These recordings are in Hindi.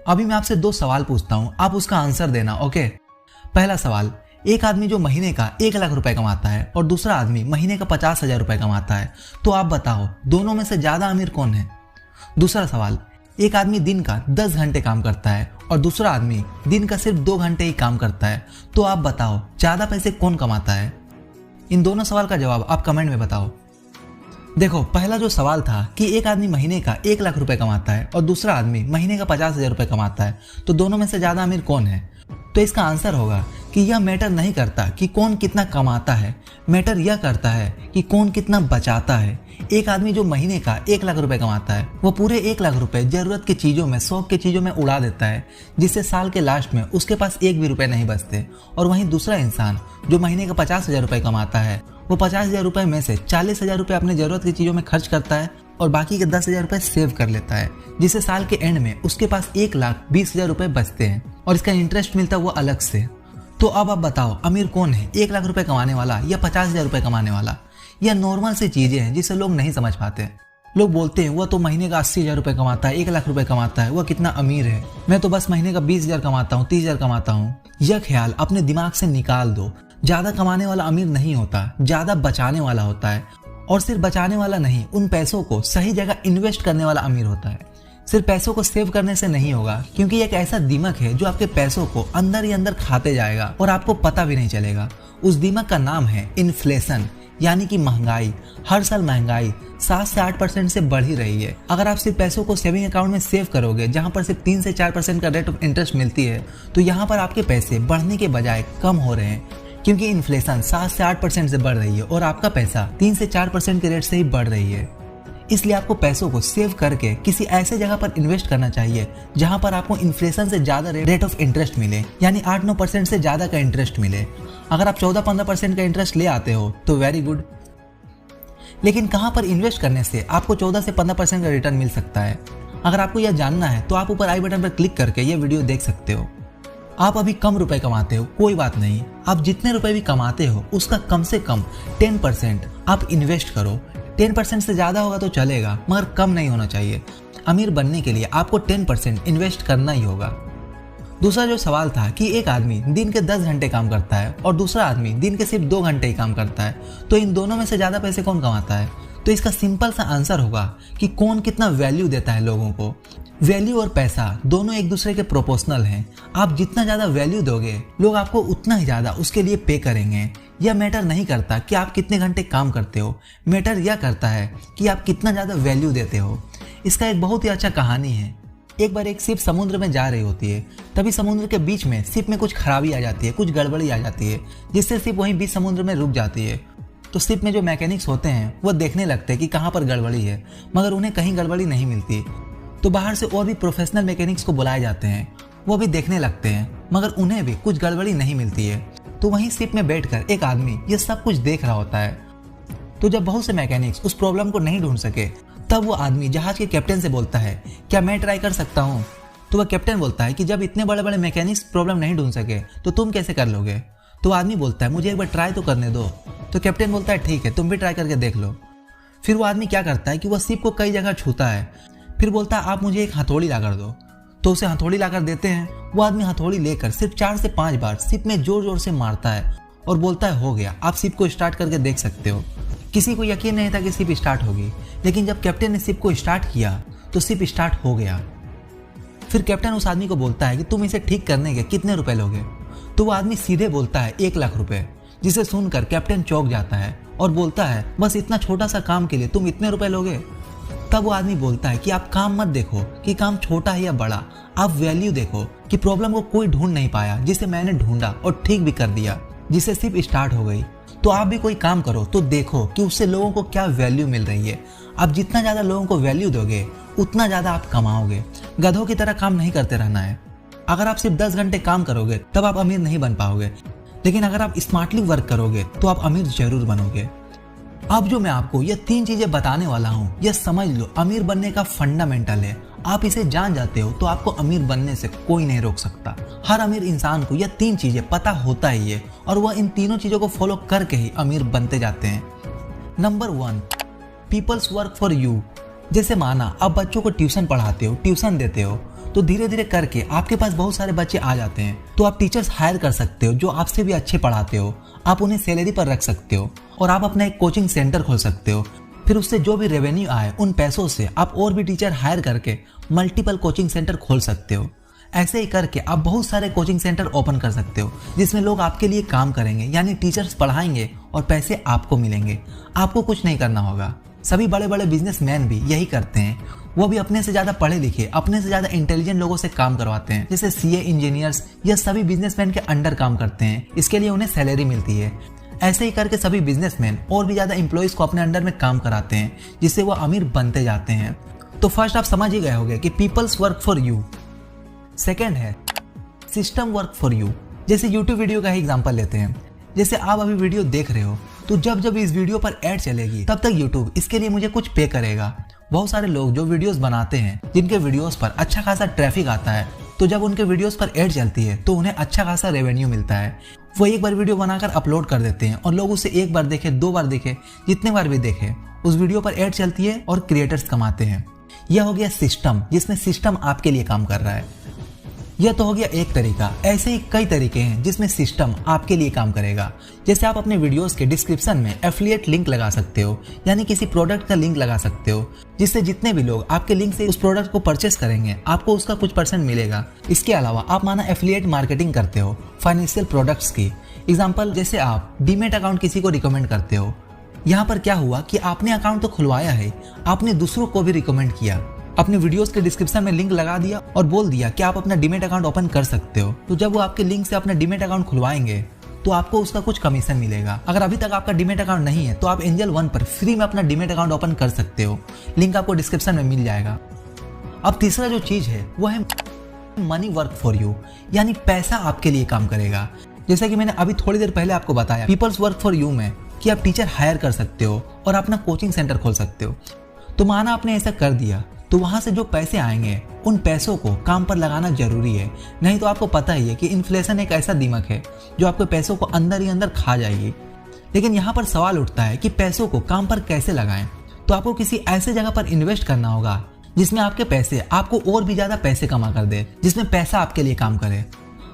अभी मैं आपसे 2 सवाल पूछता हूँ, आप उसका आंसर देना, ओके। पहला सवाल, एक आदमी जो महीने का 1 लाख रुपए कमाता है और दूसरा आदमी महीने का 50,000 रुपए कमाता है, तो आप बताओ दोनों में से ज्यादा अमीर कौन है। दूसरा सवाल, एक आदमी दिन का 10 घंटे काम करता है और दूसरा आदमी दिन का सिर्फ 2 घंटे ही काम करता है, तो आप बताओ ज्यादा पैसे कौन कमाता है। इन दोनों सवाल का जवाब आप कमेंट में बताओ। देखो, पहला जो सवाल था कि एक आदमी महीने का 1 लाख रुपए कमाता है और दूसरा आदमी महीने का 50,000 रुपए कमाता है, तो दोनों में से ज्यादा अमीर कौन है। तो इसका आंसर होगा कि यह मैटर नहीं करता कि कौन कितना कमाता है, मैटर यह करता है कि कौन कितना बचाता है। एक आदमी जो महीने का 1 लाख रुपए कमाता है, वो पूरे 1 लाख रुपए जरूरत की चीजों में, शौक की चीजों में उड़ा देता है, जिससे साल के लास्ट में उसके पास 1 भी रुपए नहीं बचते। और वहीं दूसरा इंसान जो महीने का 50,000 रुपए कमाता है, वो 50,000 रुपए में से 40,000 रुपए अपने जरूरत की चीजों में खर्च करता है और बाकी के 10,000 रुपए सेव कर लेता है, जिससे साल के एंड में उसके पास 1,20,000 रुपए बचते हैं और इसका इंटरेस्ट मिलता है वो अलग से। तो अब आप बताओ अमीर कौन है, 1 लाख रुपए कमाने वाला या 50,000 रुपए कमाने वाला। यह नॉर्मल सी चीजें हैं जिसे लोग नहीं समझ पाते। लोग बोलते हैं वह तो महीने का 80,000 रुपए कमाता है, 1 लाख रुपए कमाता है, वह कितना अमीर है, मैं तो बस महीने का 20,000 कमाता हूँ, 30,000 कमाता हूँ। यह ख्याल अपने दिमाग से निकाल दो। ज्यादा कमाने वाला अमीर नहीं होता, ज्यादा बचाने वाला होता है। और सिर्फ बचाने वाला नहीं, उन पैसों को सही जगह इन्वेस्ट करने वाला अमीर होता है। सिर्फ पैसों को सेव करने से नहीं होगा, क्योंकि एक ऐसा दिमाग है जो आपके पैसों को अंदर ही अंदर खाते जाएगा और आपको पता भी नहीं चलेगा। उस दिमाग का नाम है इन्फ्लेशन, यानी कि महंगाई। हर साल महंगाई 7 से 8% से बढ़ ही रही है। अगर आप सिर्फ पैसों को सेविंग अकाउंट में सेव करोगे, जहां पर सिर्फ 3 से 4% का रेट ऑफ इंटरेस्ट मिलती है, तो यहाँ पर आपके पैसे बढ़ने के बजाय कम हो रहे हैं, क्योंकि इन्फ्लेशन 7 से 8% से बढ़ रही है और आपका पैसा 3 से 4% के रेट से ही बढ़ रही है। इसलिए आपको पैसों को सेव करके किसी ऐसे जगह पर इन्वेस्ट करना चाहिए जहां पर आपको इन्फ्लेशन से ज्यादा रेट ऑफ इंटरेस्ट मिले, यानी 8-9% से ज्यादा का इंटरेस्ट मिले। अगर आप 14-15% का इंटरेस्ट ले आते हो तो वेरी गुड, लेकिन कहां पर इन्वेस्ट करने से आपको 14 से 15% का रिटर्न मिल सकता है। अगर आपको यह जानना है तो आप ऊपर आई बटन पर क्लिक करके यह वीडियो देख सकते हो। आप अभी कम रुपए कमाते हो, कोई बात नहीं, आप जितने रुपए भी कमाते हो उसका कम से कम 10% आप इन्वेस्ट करो। 10% से ज्यादा होगा तो चलेगा, मगर कम नहीं होना चाहिए। अमीर बनने के लिए आपको 10% इन्वेस्ट करना ही होगा। दूसरा जो सवाल था कि एक आदमी दिन के 10 घंटे काम करता है और दूसरा आदमी दिन के सिर्फ 2 घंटे ही काम करता है, तो इन दोनों में से ज्यादा पैसे कौन कमाता है। तो इसका सिंपल सा आंसर होगा कि कौन कितना वैल्यू देता है लोगों को। वैल्यू और पैसा दोनों एक दूसरे के प्रोपोर्शनल हैं। आप जितना ज्यादा वैल्यू दोगे, लोग आपको उतना ही ज्यादा उसके लिए पे करेंगे। यह मैटर नहीं करता कि आप कितने घंटे काम करते हो, मैटर यह करता है कि आप कितना ज्यादा वैल्यू देते हो। इसका एक बहुत ही अच्छा कहानी है। एक बार एक शिप समुद्र में जा रही होती है, तभी समुद्र के बीच में शिप में कुछ खराबी आ जाती है, कुछ गड़बड़ी आ जाती है, जिससे शिप वहीं बीच समुद्र में रुक जाती है। तो शिप में जो मैकेनिक्स होते हैं वो देखने लगते हैं कि कहाँ पर गड़बड़ी है, मगर उन्हें कहीं गड़बड़ी नहीं मिलती। तो बाहर से और भी प्रोफेशनल मैकेनिक्स को बुलाए जाते हैं, वो भी देखने लगते हैं, मगर उन्हें भी कुछ गड़बड़ी नहीं मिलती है। तो वहीं शिप में बैठकर एक आदमी ये सब कुछ देख रहा होता है। तो जब बहुत से मैकेनिक्स उस प्रॉब्लम को नहीं ढूंढ सके, तब वो आदमी जहाज के कैप्टन से बोलता है, क्या मैं ट्राई कर सकता हूँ। तो वह कैप्टन बोलता है कि जब इतने बड़े बड़े मैकेनिक्स प्रॉब्लम नहीं ढूंढ सके तो तुम कैसे कर लोगे। तो आदमी बोलता है, मुझे एक बार ट्राई तो करने दो। तो कैप्टन बोलता है, ठीक है, तुम भी ट्राई करके देख लो। फिर वो आदमी क्या करता है कि वह शिप को कई जगह छूता है, फिर बोलता है, आप मुझे एक हथौड़ी ला कर दो। तो उसे हथौड़ी ला कर देते हैं। वो आदमी हथौड़ी लेकर सिर्फ 4 से 5 बार शिप में जोर जोर से मारता है और बोलता है, हो गया, आप शिप को स्टार्ट करके देख सकते हो। किसी को यकीन नहीं था कि शिप स्टार्ट होगी, लेकिन जब कैप्टन ने शिप को स्टार्ट किया तो शिप स्टार्ट हो गया। फिर कैप्टन उस आदमी को बोलता है कि तुम इसे ठीक करने के कितने रुपए लोगे। तो वो आदमी सीधे बोलता है 1 लाख रुपए, जिसे सुनकर कैप्टन चौंक जाता है और बोलता है, बस इतना छोटा सा काम के लिए तुम इतने रुपए लोगे। तब वो आदमी बोलता है कि आप काम मत देखो कि काम छोटा है या बड़ा, आप वैल्यू देखो कि प्रॉब्लम को कोई ढूंढ नहीं पाया, जिसे मैंने ढूंढा और ठीक भी कर दिया, जिससे शिप स्टार्ट हो गई। तो आप भी कोई काम करो तो देखो कि उससे लोगों को क्या वैल्यू मिल रही है। आप जितना ज्यादा लोगों को वैल्यू दोगे, उतना ज्यादा आप कमाओगे। गधों की तरह काम नहीं करते रहना है। अगर आप सिर्फ 10 घंटे काम करोगे तब आप अमीर नहीं बन पाओगे, लेकिन अगर आप स्मार्टली वर्क करोगे तो आप अमीर जरूर बनोगे। अब जो मैं आपको ये 3 चीजें बताने वाला हूँ, ये समझ लो, अमीर बनने का फंडामेंटल है। आप इसे जान जाते हो तो आपको अमीर बनने से कोई नहीं रोक सकता। हर अमीर इंसान को ये 3 चीजें पता होता ही है और वह इन तीनों चीजों को फॉलो करके ही अमीर बनते जाते हैं। Number 1, people's work for you. जैसे माना आप बच्चों को ट्यूशन पढ़ाते हो, ट्यूशन देते हो, तो धीरे धीरे करके आपके पास बहुत सारे बच्चे आ जाते हैं। तो आप टीचर्स हायर कर सकते हो जो आपसे भी अच्छे पढ़ाते हो, आप उन्हें सैलरी पर रख सकते हो और आप अपना एक कोचिंग सेंटर खोल सकते हो। फिर उससे जो भी रेवेन्यू आए उन पैसों से आप और भी टीचर हायर करके मल्टीपल कोचिंग सेंटर खोल सकते हो। ऐसे ही करके आप बहुत सारे कोचिंग सेंटर ओपन कर सकते हो जिसमें लोग आपके लिए काम करेंगे, यानी टीचर्स पढ़ाएंगे और पैसे आपको मिलेंगे। आपको कुछ नहीं करना होगा। सभी बड़े बड़े बिजनेसमैन भी यही करते हैं। वो भी अपने से ज़्यादा पढ़े लिखे, अपने से ज़्यादा इंटेलिजेंट लोगों से काम करवाते हैं। जैसे सीए इंजीनियर्स, यह सभी बिजनेसमैन के अंडर काम करते हैं, इसके लिए उन्हें सैलरी मिलती है। ऐसे ही करके सभी बिजनेसमैन और भी ज़्यादा एम्प्लॉयज को अपने अंडर में काम कराते हैं, जिससे वो अमीर बनते जाते हैं। तो फर्स्ट आप समझ ही गए होंगे कि people's work for you. Second है सिस्टम वर्क फॉर यू। जैसे यूट्यूब वीडियो का ही एग्जांपल लेते हैं। जैसे आप अभी वीडियो देख रहे हो, तो जब जब इस वीडियो पर ऐड चलेगी तब तक यूट्यूब इसके लिए मुझे कुछ पे करेगा। बहुत सारे लोग जो वीडियोस बनाते हैं, जिनके वीडियोस पर अच्छा खासा ट्रैफिक आता है, तो जब उनके वीडियोस पर ऐड चलती है तो उन्हें अच्छा खासा रेवेन्यू मिलता है। वो एक बार वीडियो बनाकर अपलोड कर देते हैं और लोग उसे एक बार देखे, 2 बार देखे, जितने बार भी देखे, उस वीडियो पर ऐड चलती है और क्रिएटर्स कमाते हैं। यह हो गया सिस्टम, जिसमें सिस्टम आपके लिए काम कर रहा है। यह तो हो गया एक तरीका। ऐसे ही कई तरीके हैं जिसमें सिस्टम आपके लिए काम करेगा। जैसे आप अपने वीडियोस के डिस्क्रिप्शन में एफिलिएट लिंक लगा सकते हो, यानी किसी प्रोडक्ट का लिंक लगा सकते हो, जिससे जितने भी लोग आपके लिंक से उस प्रोडक्ट को परचेस करेंगे आपको उसका कुछ % मिलेगा। इसके अलावा आप माना एफिलिएट मार्केटिंग करते हो फाइनेंशियल प्रोडक्ट्स की। एग्जाम्पल, जैसे आप डीमेट अकाउंट किसी को रिकमेंड करते हो। यहाँ पर क्या हुआ कि आपने अकाउंट तो खुलवाया है, आपने दूसरों को भी रिकमेंड किया, अपने वीडियोस के डिस्क्रिप्शन में लिंक लगा दिया और बोल दिया कि आप अपना डीमेट अकाउंट ओपन कर सकते हो। तो जब वो आपके लिंक से अपना डीमेट अकाउंट खुलवाएंगे तो आपको उसका कुछ कमीशन मिलेगा। अगर अभी तक आपका डीमेट अकाउंट नहीं है तो आप एंजल 1 पर फ्री में अपना डीमेट अकाउंट ओपन कर सकते हो। लिंक आपको डिस्क्रिप्शन में मिल जाएगा। अब तीसरा जो चीज है वो है मनी वर्क फॉर यू, यानी पैसा आपके लिए काम करेगा। जैसा कि मैंने अभी थोड़ी देर पहले आपको बताया पीपल्स वर्क फॉर यू में कि आप टीचर हायर कर सकते हो और अपना कोचिंग सेंटर खोल सकते हो। तो माना आपने ऐसा कर दिया, तो वहां से जो पैसे आएंगे उन पैसों को काम पर लगाना जरूरी है। नहीं तो आपको पता ही है कि इन्फ्लेशन एक ऐसा दिमाग है जो आपके पैसों को अंदर ही अंदर खा जाएगी। लेकिन यहाँ पर सवाल उठता है कि पैसों को काम पर कैसे लगाएं। तो आपको किसी ऐसे जगह पर इन्वेस्ट करना होगा जिसमें आपके पैसे आपको और भी ज्यादा पैसे कमा कर दे, जिसमें पैसा आपके लिए काम करे।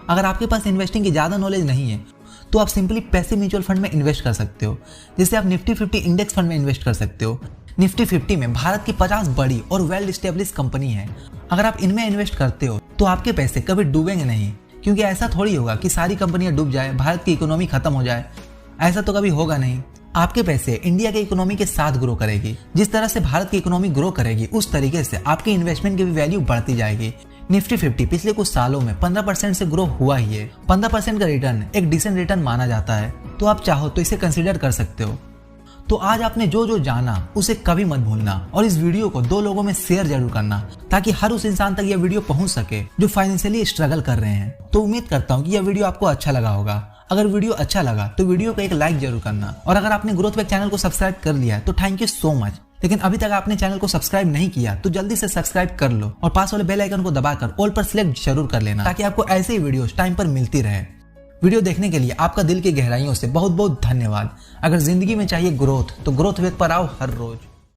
अगर आपके पास इन्वेस्टिंग की ज्यादा नॉलेज नहीं है तो आप सिंपली पैसे म्यूचुअल फंड में इन्वेस्ट कर सकते हो। जैसे आप निफ्टी 50 इंडेक्स फंड में इन्वेस्ट कर सकते हो। निफ्टी 50 में भारत की 50 बड़ी और वेल एस्टेब्लिश कंपनी है। अगर आप इनमें इन्वेस्ट करते हो तो आपके पैसे कभी डूबेंगे नहीं, क्योंकि ऐसा थोड़ी होगा कि सारी कंपनियां डूब जाए, भारत की इकोनॉमी खत्म हो जाए। ऐसा तो कभी होगा नहीं। आपके पैसे इंडिया के इकोनॉमी के साथ ग्रो करेगी। जिस तरह से भारत की इकोनॉमी ग्रो करेगी उस तरीके से आपकी इन्वेस्टमेंट की भी वैल्यू बढ़ती जाएगी। निफ्टी 50 पिछले कुछ सालों में 15% से ग्रो हुआ ही है। 15% का रिटर्न एक डिसेंट रिटर्न माना जाता है। तो आप चाहो तो इसे कंसिडर कर सकते हो। तो आज आपने जो जो जाना उसे कभी मत भूलना और इस वीडियो को 2 लोगों में शेयर जरूर करना, ताकि हर उस इंसान तक यह वीडियो पहुंच सके जो फाइनेंशियली स्ट्रगल कर रहे हैं। तो उम्मीद करता हूं कि यह वीडियो आपको अच्छा लगा होगा। अगर वीडियो अच्छा लगा तो वीडियो को एक लाइक जरूर करना, और अगर आपने ग्रोथ वेग चैनल को सब्सक्राइब कर लिया है तो थैंक यू सो मच। लेकिन अभी तक आपने चैनल को सब्सक्राइब नहीं किया तो जल्दी से सब्सक्राइब कर लो और पास वाले बेल आइकन को दबाकर ऑल पर सिलेक्ट जरूर कर लेना, ताकि आपको ऐसे ही वीडियोस टाइम पर मिलती रहे। वीडियो देखने के लिए आपका दिल की गहराइयों से बहुत बहुत धन्यवाद। अगर जिंदगी में चाहिए ग्रोथ तो ग्रोथ वेग पर आओ हर रोज।